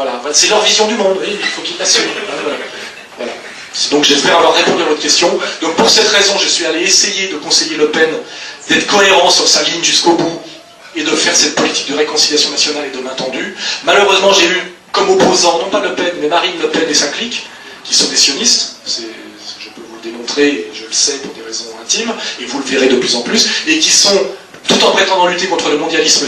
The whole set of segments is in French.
Voilà, c'est leur vision du monde, il faut qu'ils l'assument. Voilà. Donc j'espère avoir répondu à votre question. Donc pour cette raison, je suis allé essayer de conseiller Le Pen d'être cohérent sur sa ligne jusqu'au bout et de faire cette politique de réconciliation nationale et de main tendue. Malheureusement, j'ai eu comme opposants, non pas Le Pen, mais Marine Le Pen et sa clique, qui sont des sionistes. Je peux vous le démontrer, je le sais pour des raisons intimes, et vous le verrez de plus en plus, et qui sont, tout en prétendant lutter contre le mondialisme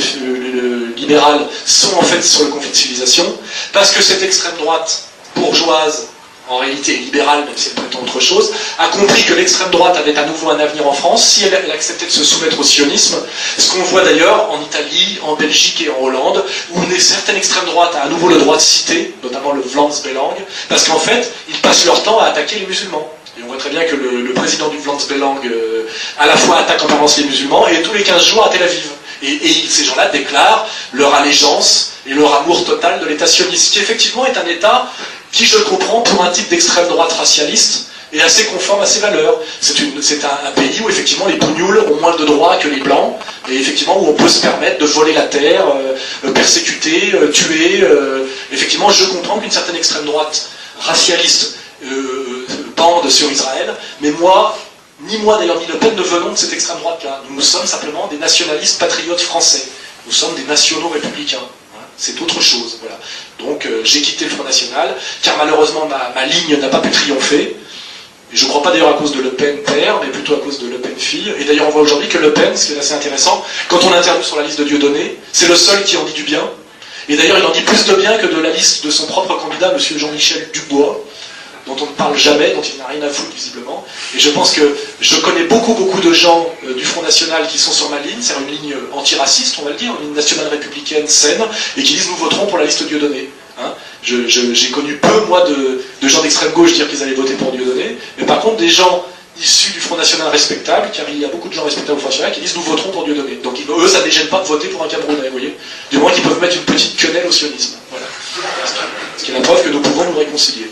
libéral, sont en fait sur le conflit de civilisation, parce que cette extrême droite bourgeoise, en réalité libérale, même si elle prétend autre chose, a compris que l'extrême droite avait à nouveau un avenir en France si elle acceptait de se soumettre au sionisme, ce qu'on voit d'ailleurs en Italie, en Belgique et en Hollande, où une certaine extrême droite a à nouveau le droit de citer, notamment le Vlaams Belang, parce qu'en fait, ils passent leur temps à attaquer les musulmans. Et on voit très bien que le président du Vlaams Belang à la fois attaque en permanence les musulmans et tous les 15 jours à Tel Aviv. Et ces gens-là déclarent leur allégeance et leur amour total de l'État sioniste, qui effectivement est un État qui, je le comprends, pour un type d'extrême droite racialiste, est assez conforme à ses valeurs. C'est un pays où effectivement les bougnoules ont moins de droits que les blancs, et effectivement où on peut se permettre de voler la terre, persécuter, tuer. Effectivement, je comprends qu'une certaine extrême droite racialiste pende sur Israël, mais moi, ni moi d'ailleurs ni Le Pen ne venons de cette extrême droite-là. Nous sommes simplement des nationalistes patriotes français. Nous sommes des nationaux républicains. C'est autre chose, voilà. Donc j'ai quitté le Front National, car malheureusement ma ligne n'a pas pu triompher. Et je ne crois pas d'ailleurs à cause de Le Pen père, mais plutôt à cause de Le Pen fille. Et d'ailleurs on voit aujourd'hui que Le Pen, ce qui est assez intéressant, quand on l'interviewe sur la liste de Dieudonné, c'est le seul qui en dit du bien. Et d'ailleurs il en dit plus de bien que de la liste de son propre candidat, M. Jean-Michel Dubois, dont on ne parle jamais, dont il n'a rien à foutre visiblement. Et je pense que je connais beaucoup de gens du Front National qui sont sur ma ligne, c'est une ligne antiraciste, on va le dire, une ligne nationale républicaine saine, et qui disent nous voterons pour la liste Dieudonné. Hein, j'ai connu peu, moi, de gens d'extrême gauche dire qu'ils allaient voter pour Dieudonné, mais par contre des gens issus du Front National respectable, car il y a beaucoup de gens respectables au Front National qui disent nous voterons pour Dieudonné. Donc eux, ça ne les gêne pas de voter pour un Camerounais, vous voyez, du moins qu'ils peuvent mettre une petite quenelle au sionisme. Voilà. Ce qui est la preuve que nous pouvons nous réconcilier.